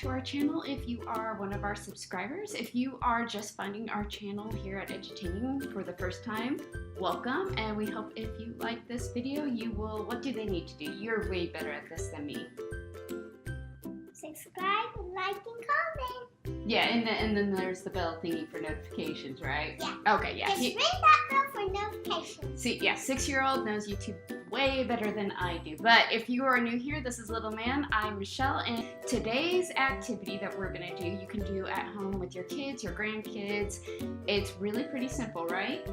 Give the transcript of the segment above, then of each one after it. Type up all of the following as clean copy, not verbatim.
to our channel if you are one of our subscribers. If you are just finding our channel here at Edutaining for the first time, welcome, and we hope if you like this video, you will, what do they need to do? You're way better at this than me. Subscribe, like, and comment. Yeah, and then there's the bell thingy for notifications, right? Yeah. Okay, yeah. Just ring that bell for notifications. See, yeah, 6-year-old knows YouTube way better than I do. But if you are new here, this is Little Man. I'm Michelle, and today's activity that we're gonna do, you can do at home with your kids, your grandkids. It's really pretty simple, right?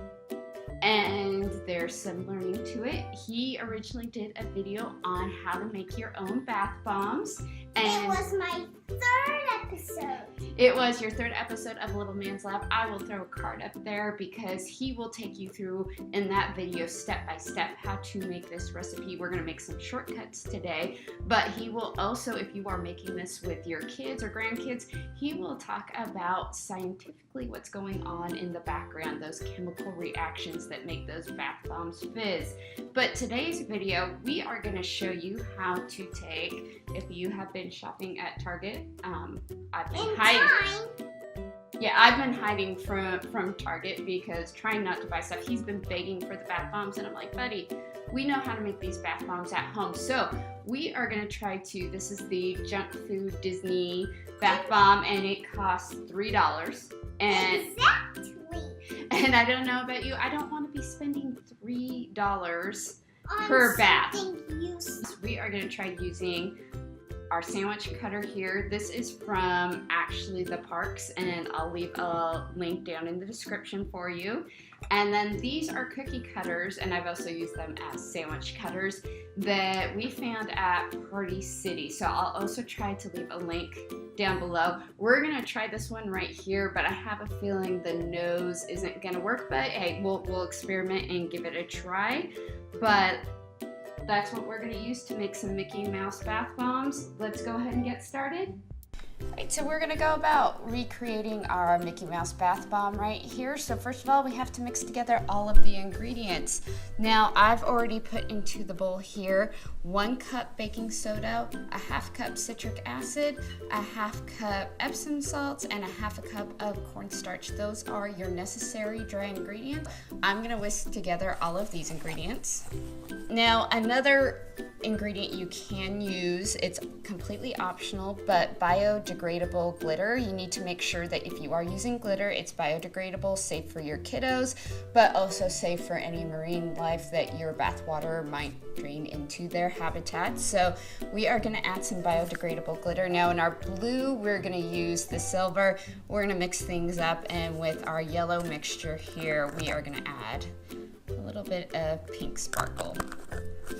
And there's some learning to it. He originally did a video on how to make your own bath bombs. And it was my third episode. It was your third episode of Little Man's Lab. I will throw a card up there because he will take you through in that video step by step how to make this recipe. We're gonna make some shortcuts today, but he will also, if you are making this with your kids or grandkids, he will talk about scientifically what's going on in the background, those chemical reactions that make those bath bombs fizz. But today's video, we are gonna show you how to take, if you have been shopping at Target, I've been hiding from Target because trying not to buy stuff. He's been begging for the bath bombs, and I'm like, buddy, we know how to make these bath bombs at home. So we are gonna try to, this is the Junk Food Disney bath bomb, and it costs $3. And exactly. And I don't know about you, I don't want to be spending $3 per bath. We are gonna try using our sandwich cutter here. This is from actually the parks, and I'll leave a link down in the description for you. And then these are cookie cutters, and I've also used them as sandwich cutters that we found at Party City. So I'll also try to leave a link down below. We're gonna try this one right here, but I have a feeling the nose isn't gonna work, but hey, we'll experiment and give it a try. But that's what we're going to use to make some Mickey Mouse bath bombs. Let's go ahead and get started. Right, so we're going to go about recreating our Mickey Mouse bath bomb right here. So first of all, we have to mix together all of the ingredients. Now, I've already put into the bowl here 1 cup baking soda, a 1/2 cup citric acid, a 1/2 cup Epsom salts, and a 1/2 cup of cornstarch. Those are your necessary dry ingredients. I'm going to whisk together all of these ingredients. Now, another ingredient you can use, it's completely optional, but biodegradable glitter. You need to make sure that if you are using glitter, it's biodegradable, safe for your kiddos, but also safe for any marine life that your bath water might drain into their habitat. So we are going to add some biodegradable glitter. Now in our blue, we're going to use the silver. We're going to mix things up, and with our yellow mixture here, we are going to add a little bit of pink sparkle.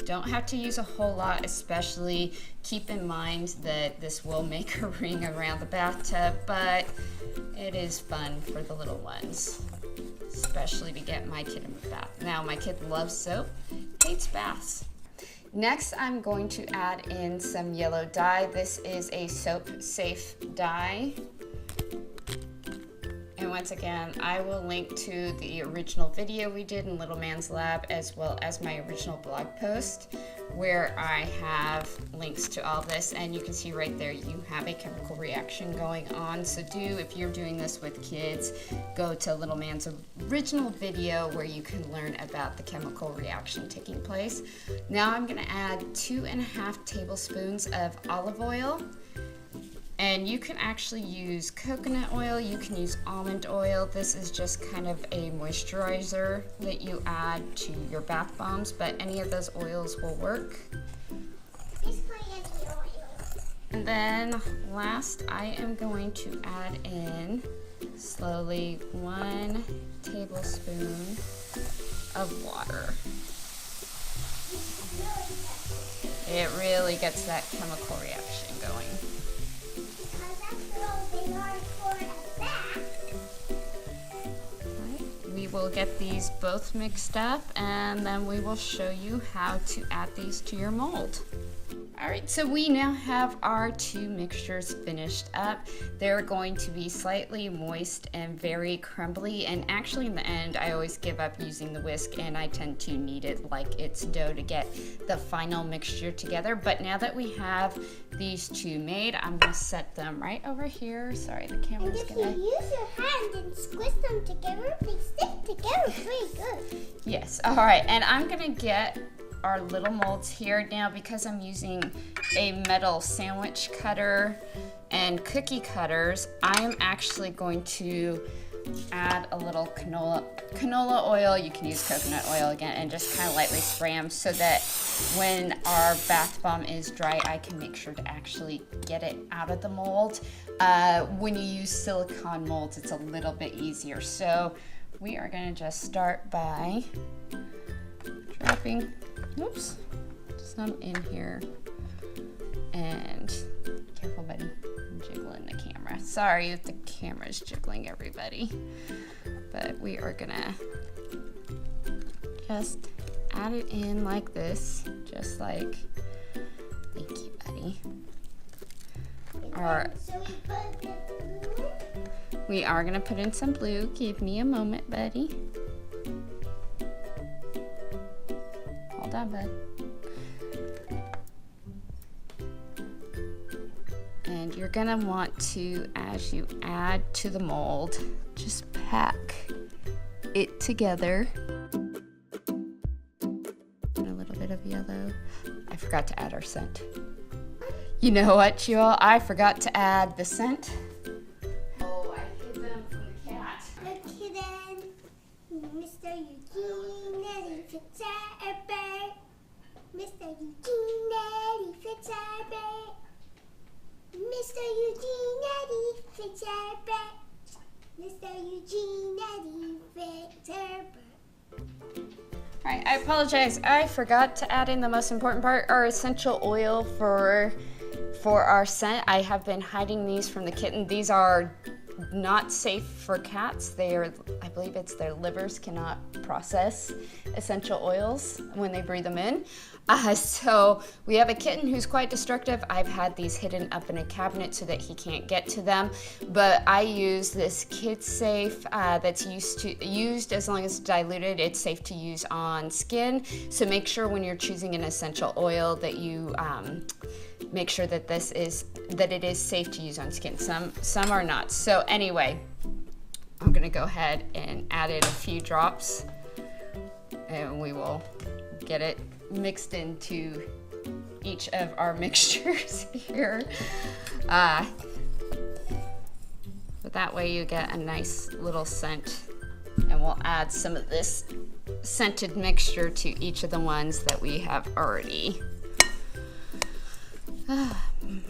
Don't have to use a whole lot, especially keep in mind that this will make a ring around the bathtub, but it is fun for the little ones, especially to get my kid in the bath. Now, my kid loves soap, hates baths. Next, I'm going to add in some yellow dye. This is a soap-safe dye. And once again, I will link to the original video we did in Little Man's Lab, as well as my original blog post, where I have links to all this. And you can see right there, you have a chemical reaction going on. So if you're doing this with kids, go to Little Man's original video where you can learn about the chemical reaction taking place. Now I'm gonna add 2.5 tablespoons of olive oil. And you can actually use coconut oil, you can use almond oil. This is just kind of a moisturizer that you add to your bath bombs, but any of those oils will work. And then last, I am going to add in slowly 1 tablespoon of water. It really gets that chemical reaction going. We will get these both mixed up, and then we will show you how to add these to your mold. Alright, so we now have our two mixtures finished up. They're going to be slightly moist and very crumbly, and actually in the end I always give up using the whisk and I tend to knead it like it's dough to get the final mixture together. But now that we have these two made, I'm going to set them right over here. Sorry, the camera's going to... And if you use your hand and squish them together, they stick together pretty good. Yes, alright, and I'm going to get our little molds here. Now, because I'm using a metal sandwich cutter and cookie cutters, I'm actually going to add a little canola oil. You can use coconut oil again, and just kind of lightly spray them so that when our bath bomb is dry, I can make sure to actually get it out of the mold. When you use silicone molds, it's a little bit easier. So we are going to just start by dropping some in here, and careful, buddy, I'm jiggling the camera. Sorry if the camera's jiggling, everybody, but we are gonna just add it in like this, just like, thank you, buddy. We are gonna put in some blue. Give me a moment, buddy. Hold on, bud. And you're gonna want to, as you add to the mold, just pack it together. And a little bit of yellow. I forgot to add our scent. You know what, you all? I forgot to add the scent. Oh, I hid them from the cat. The kitten, Mr. Eugene, Eddie Fitzherbert. Mr. Eugene, Eddie Fitzherbert. Mr. Eugene, Eddie Fitzherbert. Mr. Eugene, Eddie Fitzherbert. Alright, I apologize. I forgot to add in the most important part, our essential oil for our scent. I have been hiding these from the kitten. These are not safe for cats. They are, I believe it's their livers cannot process essential oils when they breathe them in. So we have a kitten who's quite destructive. I've had these hidden up in a cabinet so that he can't get to them. But I use this kid safe that's used as long as it's diluted. It's safe to use on skin. So make sure when you're choosing an essential oil that you make sure that it is safe to use on skin. Some are not. So anyway, I'm gonna go ahead and add in a few drops, and we will get it mixed into each of our mixtures here. But that way you get a nice little scent, and we'll add some of this scented mixture to each of the ones that we have already.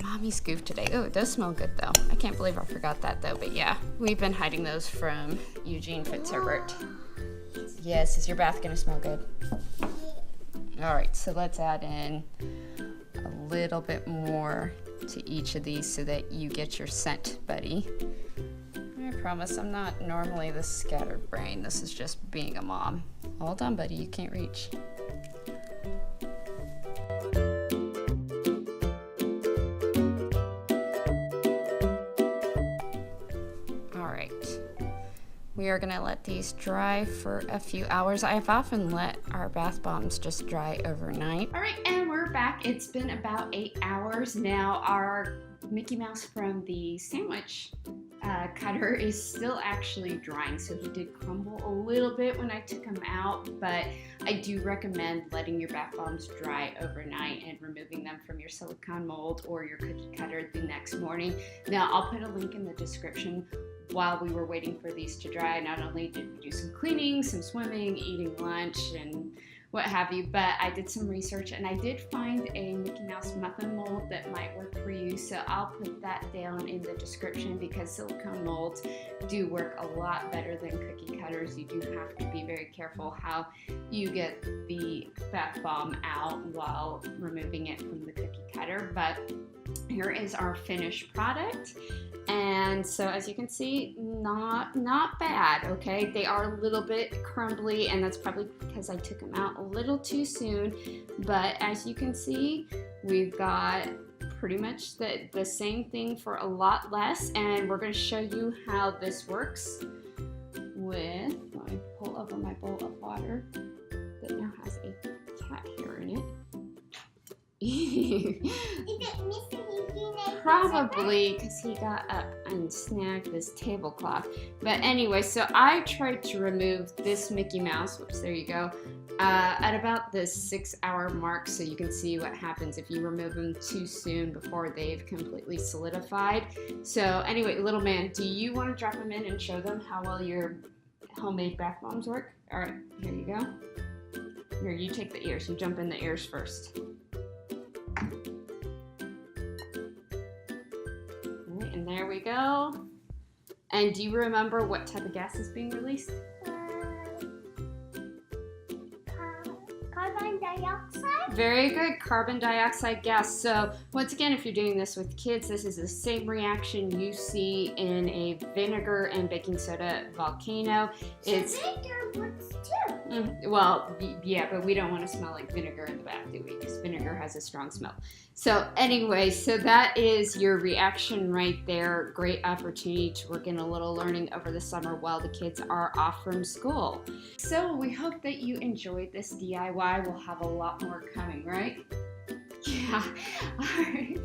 Mommy's goof today. Oh, it does smell good though. I can't believe I forgot that though, but yeah, we've been hiding those from Eugene Fitzherbert. Yes, is your bath gonna smell good? All right, so let's add in a little bit more to each of these so that you get your scent, buddy. I promise I'm not normally this scattered brain. This is just being a mom. Hold on, buddy, you can't reach. We are gonna let these dry for a few hours. I've often let our bath bombs just dry overnight. All right, and we're back. It's been about 8 hours now. Our Mickey Mouse from the sandwich cutter is still actually drying, so he did crumble a little bit when I took him out, but I do recommend letting your bath bombs dry overnight and removing them from your silicone mold or your cookie cutter the next morning. Now, I'll put a link in the description. While we were waiting for these to dry, not only did we do some cleaning, some swimming, eating lunch, and what have you, but I did some research and I did find a Mickey Mouse muffin mold that might work for you, so I'll put that down in the description because silicone molds do work a lot better than cookie cutters. You do have to be very careful how you get the bath bomb out while removing it from the cookie cutter, but here is our finished product. And so as you can see, not bad, okay? They are a little bit crumbly, and that's probably because I took them out a little too soon, but as you can see, We've got pretty much the same thing for a lot less, and we're going to show you how this works with, let me pull over my bowl of water that now has a cat hair in it. Is it Mr. Yuki? Probably because he got up and snagged this tablecloth. But anyway, so I tried to remove this Mickey Mouse, whoops, there you go, at about the 6-hour mark, so you can see what happens if you remove them too soon before they've completely solidified. So anyway, little man, do you want to drop them in and show them how well your homemade bath bombs work? All right, here you go. Here, you take the ears. You jump in the ears first. And there we go. And do you remember what type of gas is being released? Carbon dioxide? Very good, carbon dioxide gas. So once again, if you're doing this with kids, this is the same reaction you see in a vinegar and baking soda volcano. It's Vinegar works too. well, yeah, but we don't want to smell like vinegar in the bath, do we? Because vinegar has a strong smell. So anyway, so that is your reaction right there. Great opportunity to work in a little learning over the summer while the kids are off from school. So we hope that you enjoyed this DIY. We'll have a lot more coming, right? Yeah, all right.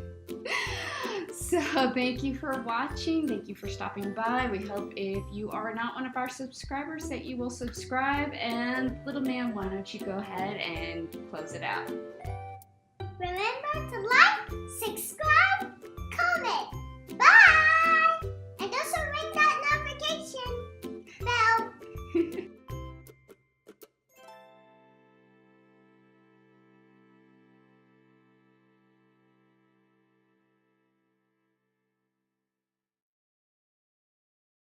So thank you for watching. Thank you for stopping by. We hope if you are not one of our subscribers that you will subscribe. And little man, why don't you go ahead and close it out?